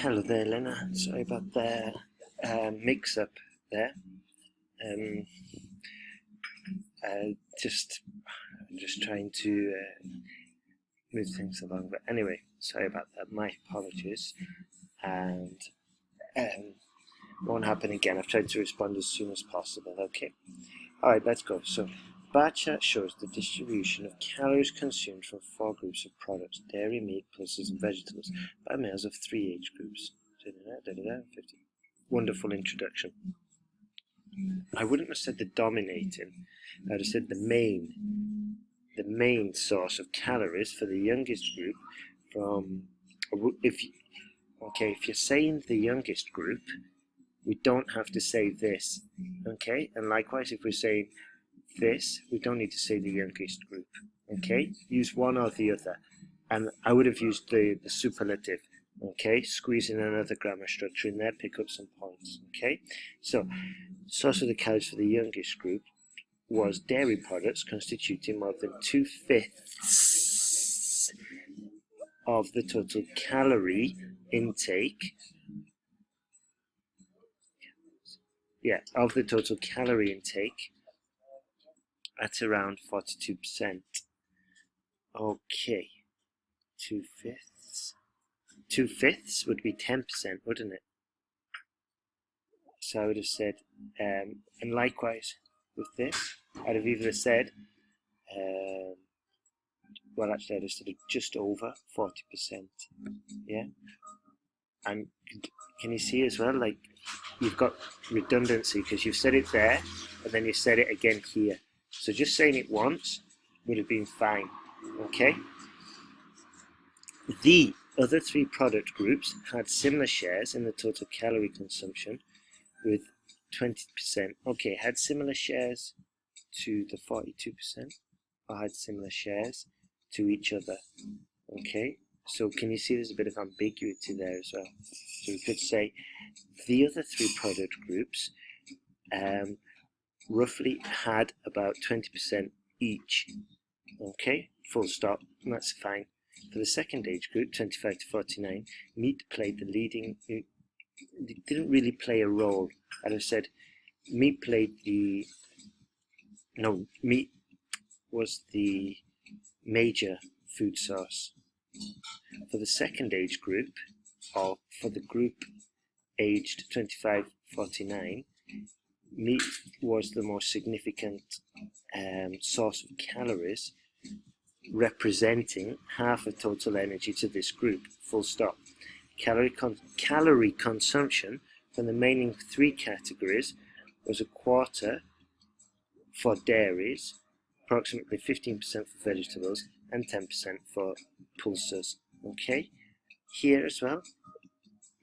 Hello there, Elena. Sorry about the mix-up there. Um, just trying to move things along. But anyway, sorry about that. My apologies. And won't happen again. I've tried to respond as soon as possible. Okay. All right, let's go. So, bar chart shows the distribution of calories consumed from 4 groups of products: dairy, meat, pulses, and vegetables, by males of 3 age groups. 50. Wonderful introduction. I wouldn't have said the dominating. I would have said the main source of calories for the youngest group. If you're saying the youngest group, we don't have to say this. Okay, and likewise, if we're saying this, we don't need to say the youngest group. Okay, use one or the other, and I would have used the superlative. Okay, squeeze in another grammar structure in there, pick up some points. Okay, so source of the calories for the youngest group was dairy products, constituting more than 2/5 of the total calorie intake. Of the total calorie intake, at around 42%. Okay, 2/5. 2/5 would be 10%, wouldn't it? So I would have said, and likewise with this, I'd have either said, well, actually, I'd have said just over 40%. Yeah, and can you see as well, like, you've got redundancy because you've said it there and then you said it again here. So just saying it once would have been fine. Okay. The other 3 product groups had similar shares in the total calorie consumption, with 20%. Okay, had similar shares to the 42%, or had similar shares to each other. Okay, so can you see there's a bit of ambiguity there as well? So we could say the other 3 product groups roughly had about 20% each. Okay, full stop, and that's fine. For the second age group, 25 to 49, meat played the leading. It didn't really play a role. I'd have said meat was the major food source. For the second age group, or for the group aged 25-49, meat was the most significant source of calories, representing half of total energy to this group, full stop. Calorie consumption from the remaining 3 categories was 1/4 for dairies, approximately 15% for vegetables, and 10% for pulses. Okay, here as well,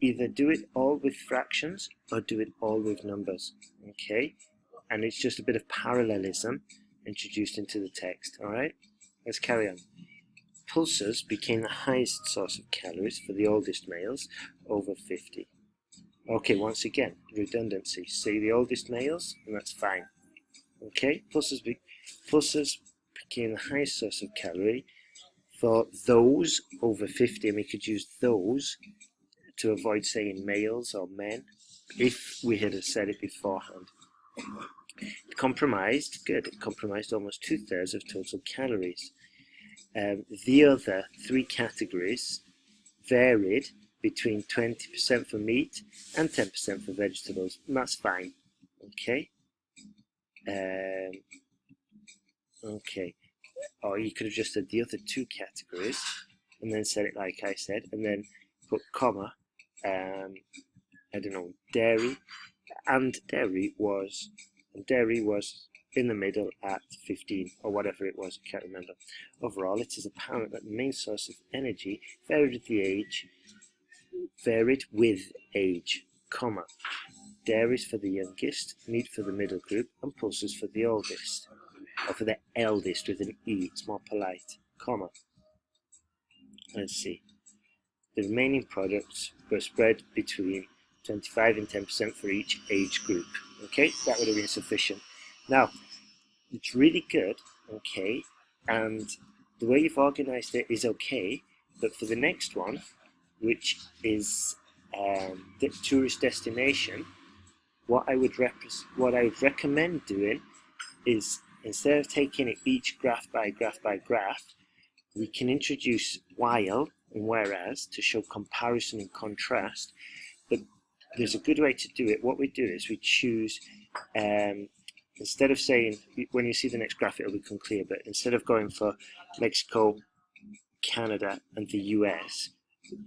either do it all with fractions or do it all with numbers. Okay, and it's just a bit of parallelism introduced into the text. All right, let's carry on. Pulses became the highest source of calories for the oldest males, over 50. Okay, once again, redundancy. Say the oldest males, and that's fine. Okay, pulses became the highest source of calorie for those over 50, and we could use those to avoid saying males or men if we had said it beforehand. It comprised almost 2/3 of total calories. The other 3 categories varied between 20% for meat and 10% for vegetables, and that's fine. Okay. Okay. Or you could have just said the other 2 categories and then said it like I said, and then put comma, I don't know, dairy, and dairy was in the middle at 15, or whatever it was, I can't remember. Overall, it is apparent that the main source of energy varied with age, comma, dairies for the youngest, meat for the middle group, and pulses for the oldest, or for the eldest with an E, it's more polite, comma. Let's see. The remaining products were spread between 25 and 10% for each age group. Okay, that would have been sufficient. Now, it's really good, okay, and the way you've organized it is okay, but for the next one, which is tourist destination, what I would recommend doing is, instead of taking it each graph by graph by graph, we can introduce while and whereas to show comparison and contrast. But there's a good way to do it. What we do is we choose, instead of saying, when you see the next graph it'll become clear, but instead of going for Mexico, Canada and the US,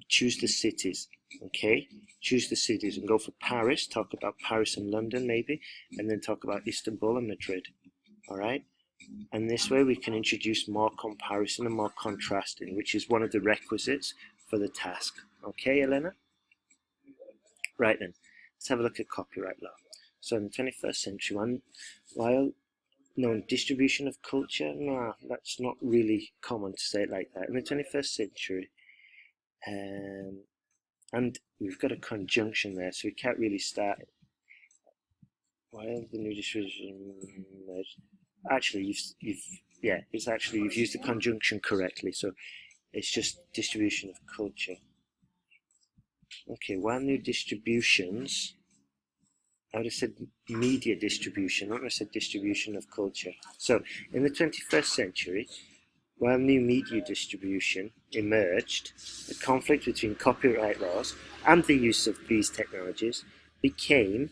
choose the cities. Okay, choose the cities and go for Paris, talk about Paris and London maybe, and then talk about Istanbul and Madrid. Alright, and this way we can introduce more comparison and more contrasting, which is one of the requisites for the task. Okay, Elena? Right then, let's have a look at copyright law. So in the 21st century, while distribution of culture, no, that's not really common to say it like that. In the 21st century, and we've got a conjunction there, so we can't really start it. While the new distribution merged, actually, you've used the conjunction correctly, so it's just distribution of culture. Okay, while new distributions, I would have said media distribution, not necessarily distribution of culture. So, in the 21st century, while new media distribution emerged, the conflict between copyright laws and the use of these technologies became,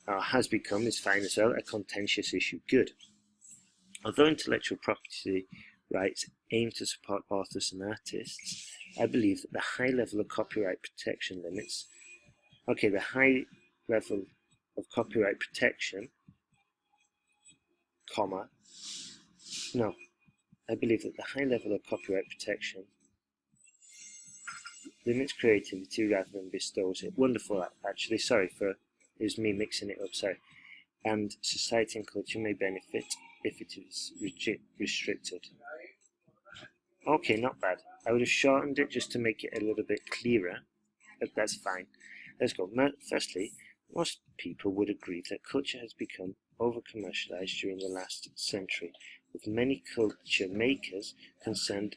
or has become, is fine as well, a contentious issue. Good. Although intellectual property rights aim to support authors and artists, I believe that the high level of copyright protection limits, the high level of copyright protection, I believe that the high level of copyright protection limits creativity rather than bestows it. Wonderful, actually. Sorry for, it was me mixing it up, sorry. And society and culture may benefit if it is restricted. Okay, not bad. I would have shortened it just to make it a little bit clearer, but that's fine. Let's go. Firstly, most people would agree that culture has become over-commercialized during the last century, with many culture makers concerned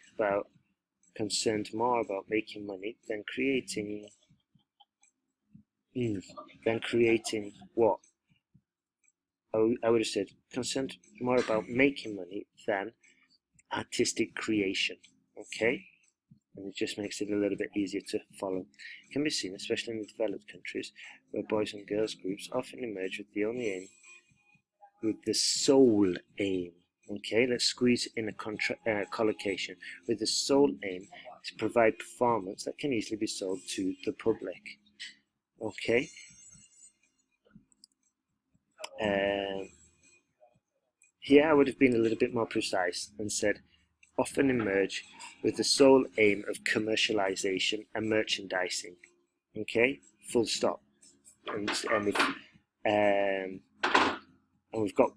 more about making money than creating what? I would have said concerned more about making money than artistic creation. Okay? And it just makes it a little bit easier to follow. It can be seen, especially in the developed countries, where boys and girls groups often emerge with the sole aim. Okay, let's squeeze in a collocation, with the sole aim to provide performance that can easily be sold to the public. Okay. Here I would have been a little bit more precise and said, often emerge with the sole aim of commercialization and merchandising. Okay, full stop. And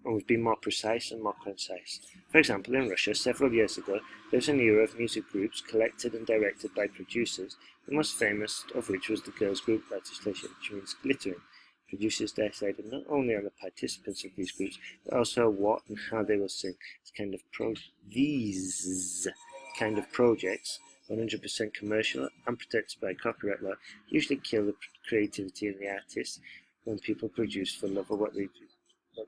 we've been more precise and more concise. For example, in Russia, several years ago, there was an era of music groups collected and directed by producers, the most famous of which was the girls' group legislation, which means glittering. Producers decided not only on the participants of these groups, but also what and how they will sing. These kind of projects, 100% commercial and protected by copyright law, usually kill the creativity in the artists when people produce for love of what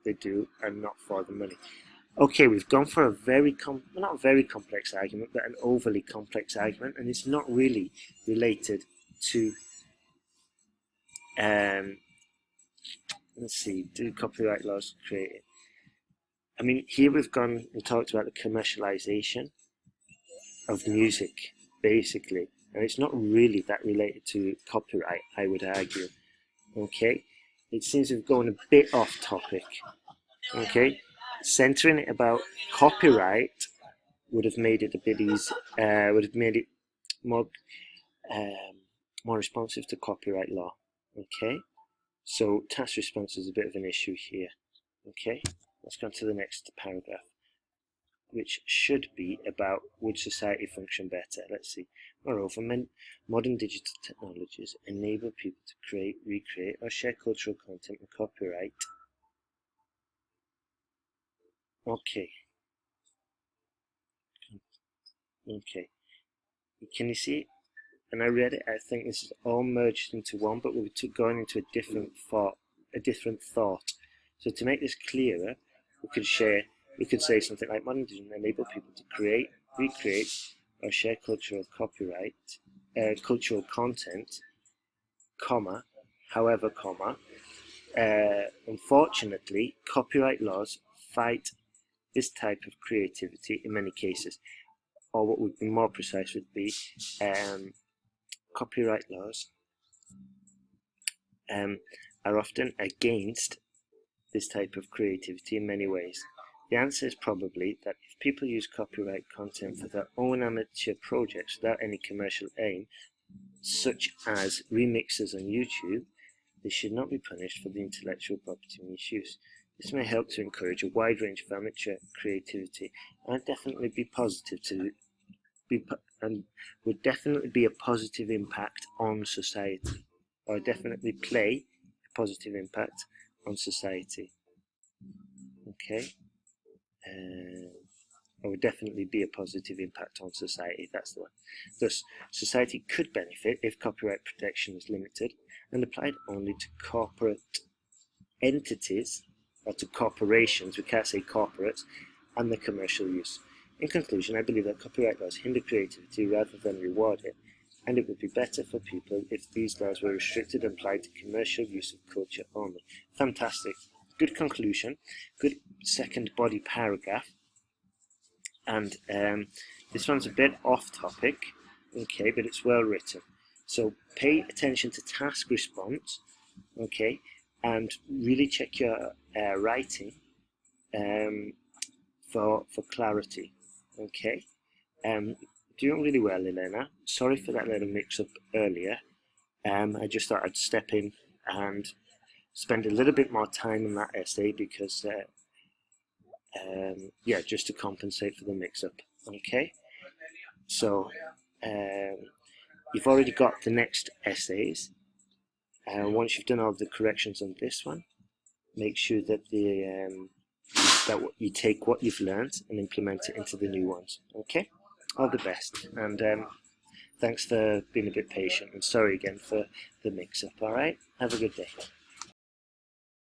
they do and not for the money. Okay, we've gone for a not very complex argument, but an overly complex argument, and it's not really related to let's see, do copyright laws create it? I mean, here we've gone and talked about the commercialization of music, basically, and it's not really that related to copyright, I would argue. Okay, it seems we've gone a bit off topic. Okay, centering it about copyright would have made it a bit easy, would have made it more responsive to copyright law. Okay, so task response is a bit of an issue here. Okay, let's go on to the next paragraph, which should be about would society function better. Let's see. Moreover, modern digital technologies enable people to create, recreate, or share cultural content and copyright. Okay. Okay. Can you see? and I read it, I think this is all merged into one, but we're going into a different thought. So to make this clearer, we could say something like modern didn't enable people to create, recreate, or share cultural content, comma, however, comma. Unfortunately, copyright laws fight this type of creativity in many cases, or what would be more precise would be copyright laws are often against this type of creativity in many ways. The answer is probably that if people use copyright content for their own amateur projects without any commercial aim, such as remixes on YouTube, they should not be punished for the intellectual property misuse. This may help to encourage a wide range of amateur creativity and definitely be positive and would definitely be a positive impact on society, or definitely play a positive impact on society. Okay, or would definitely be a positive impact on society. That's the one. Thus, society could benefit if copyright protection is limited and applied only to corporate entities, or to corporations, we can't say corporates, and the commercial use. In conclusion, I believe that copyright laws hinder creativity rather than reward it, and it would be better for people if these laws were restricted and applied to commercial use of culture only. Fantastic. Good conclusion. Good second body paragraph. And this one's a bit off topic, okay, but it's well written. So pay attention to task response, okay, and really check your writing for clarity, okay. Doing really well, Elena. Sorry for that little mix-up earlier. I just thought I'd step in and spend a little bit more time on that essay because, yeah, just to compensate for the mix-up. Okay, so you've already got the next essays. Once you've done all the corrections on this one, make sure that you take what you've learned and implement it into the new ones. Okay, all the best, and thanks for being a bit patient, and sorry again for the mix-up. All right, have a good day.